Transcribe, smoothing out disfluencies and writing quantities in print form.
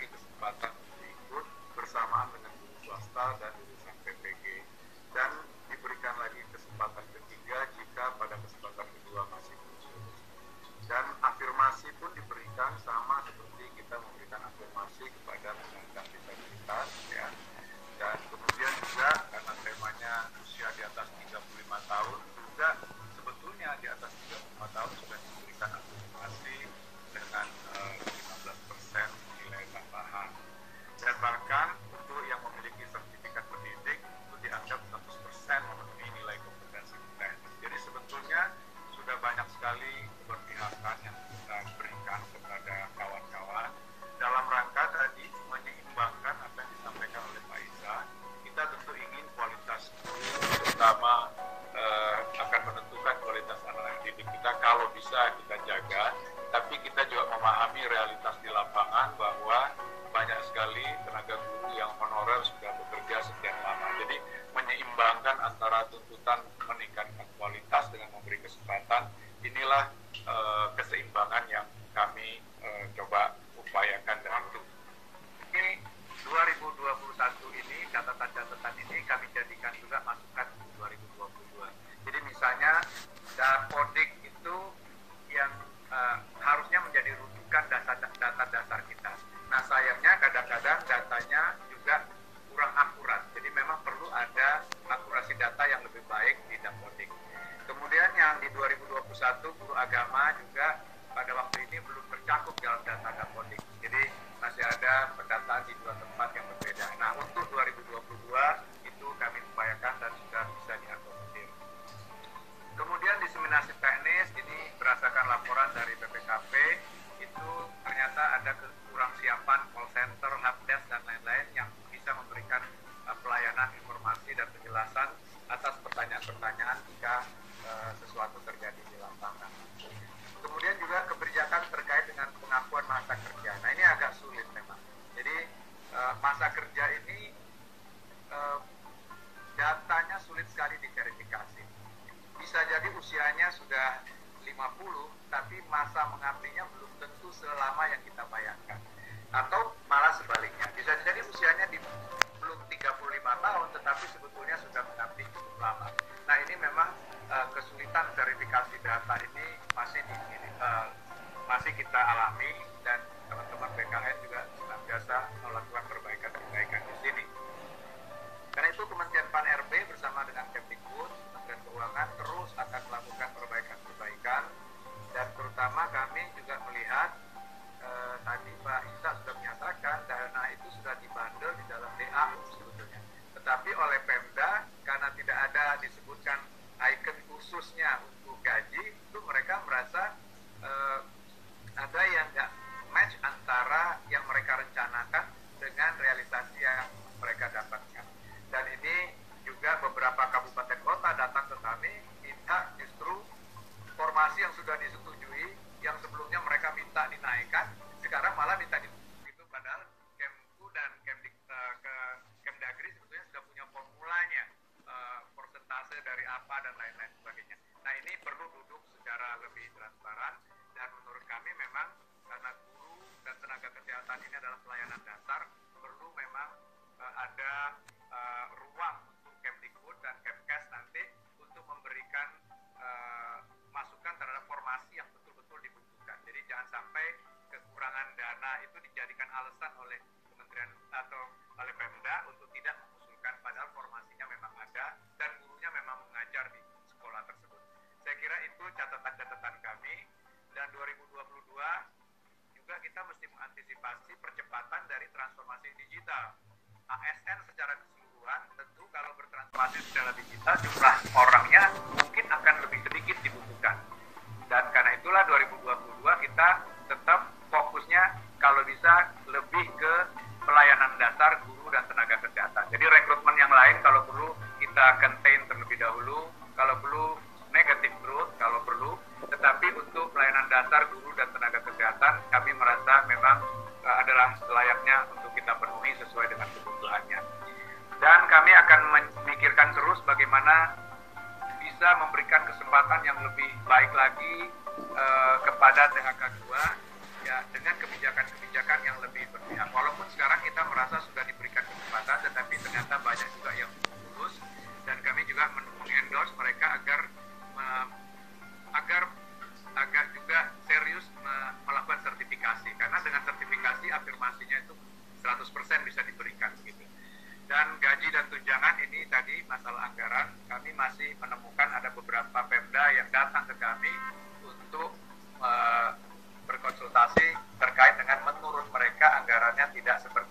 dibagi kesempatan untuk ikut bersamaan dengan guru swasta dan lulusan PPG, dan diberikan lagi kesempatan ketiga jika pada kesempatan kedua masih khusus. Dan afirmasi pun diberikan sama seperti kita memberikan afirmasi kepada penyandang disabilitas, ya. Dan kemudian juga karena temanya usia di atas 35 tahun, juga sebetulnya di atas 35 tahun sudah diberikan afirmasi dengan 15% nilai tambahan. Dan bahkan untuk yang memiliki sertifikat pendidik itu dianggap 100% memenuhi nilai kompetensi teknis. Jadi sebetulnya sudah banyak sekali keberpihakan yang kita berikan kepada kawan-kawan dalam rangka tadi menyeimbangkan apa yang disampaikan oleh Pak Isa. Kita tentu ingin kualitas guru terutama akan menentukan kualitas anak didik kita kalau bisa kita jaga, tapi kita juga memahami realitas di lapangan bahwa banyak sekali tenaga guru yang honorer sudah bekerja sekian lama. Jadi menyeimbangkan antara tuntutan meningkatkan kualitas dengan memberi kesempatan, inilah keseimbangan yang kami coba upayakan dan itu. Ini 2021 ini, catatan-catatan ini kami jadikan juga masukan 2022. Jadi misalnya Dapodik itu yang harusnya menjadi rujukan data dasar kita. Nah sayangnya kadang-kadang datanya juga kurang akurat. Jadi memang perlu ada akurasi data yang lebih baik di Dapodik. Kemudian yang di 2021 guru agama juga pada waktu ini belum tercakup dalam data Dapodik. Jadi masih ada pendataan di dua tempat yang berbeda. Nah untuk 2022 itu kami upayakan dan sudah bisa diakomodir. Kemudian diseminasi teknis ini berdasarkan laporan dari BPKP itu ternyata ada kekurang siapan call center, helpdesk dan lain-lain yang bisa memberikan pelayanan informasi dan penjelasan atas pertanyaan-pertanyaan jika sesuatu terjadi di lapangan. Kemudian juga kebijakan terkait dengan pengakuan masa kerja. Nah ini agak sulit memang. Jadi masa kerja ini datanya sulit sekali diverifikasi. Bisa jadi usianya sudah 50, tapi masa mengabdinya belum tentu selama yang kita bayangkan. Atau malah sebaliknya, bisa jadi usianya belum 35 tahun, tetapi sebetulnya sudah mengabdi cukup lama. Nah ini memang kesulitan verifikasi data ini masih kita alami, dan teman-teman BKN juga senantiasa melakukan perbaikan-perbaikan di sini. Karena itu Kementerian Pan-RB bersama dengan Kemdikbud, Kementerian Keuangan terus akan melakukan perbaikan-perbaikan, dan terutama kami juga melihat tadi Pak Isa sudah menyatakan dana itu sudah dibandel di dalam DAU sebetulnya. Tetapi oleh Pemda karena tidak ada disebutkan icon khususnya untuk gaji, itu mereka merasa ada yang nggak match antara yang mereka rencanakan dengan realisasi yang mereka dapatkan. Dan ini juga beberapa kabupaten kota datang ke kami minta justru formasi yang sudah disetujui, yang sebelumnya mereka minta dinaikkan, sekarang malah minta itu, padahal Kemku dan Kemdagri sebetulnya sudah punya formulanya, persentase dari apa dan lain-lain sebagainya. Nah ini perlu duduk secara lebih transparan, dan menurut kami memang karena guru dan tenaga kesehatan ini adalah pelayanan dasar, perlu memang ada ruang untuk Kemdikbud dan Kemkes nanti untuk memberikan masukan terhadap formasi yang betul-betul dibutuhkan. Jadi jangan sampai kekurangan dana itu dijadikan alasan oleh kementerian atau oleh Pemda untuk tidak mengusulkan, padahal formasinya memang ada dan gurunya memang mengajar di sekolah tersebut. Saya kira itu catatan-catatan kami, dan 2022 juga kita mesti mengantisipasi percepatan dari transformasi digital. ASN secara keseluruhan tentu kalau bertransformasi secara digital jumlah orangnya mungkin akan lebih sedikit dibutuhkan. Dan karena itulah 2022 kita tetap fokusnya kalau bisa lebih ke pelayanan dasar guru dan tenaga kesehatan. Jadi rekrutmen yang lain kalau perlu kita contain terlebih dahulu, kalau perlu negative growth kalau perlu, tetapi untuk pelayanan dasar guru dan tenaga kesehatan kami merasa memang adalah selayaknya untuk kita penuhi sesuai dengan kebutuhannya. Dan kami akan memikirkan terus bagaimana bisa memberikan kesempatan yang lebih baik lagi kepada THK 2 ya, dengan kebijakan-kebijakan yang lebih berpihak. Walaupun merasa sudah diberikan kesempatan, tetapi ternyata banyak juga yang lulus, dan kami juga mengendorse mereka agar juga serius melakukan sertifikasi, karena dengan sertifikasi afirmasinya itu 100% bisa diberikan gitu. Dan gaji dan tunjangan ini tadi masalah anggaran, kami masih menemukan ada beberapa Pemda yang datang ke kami untuk berkonsultasi terkait dengan menurut mereka anggarannya tidak seperti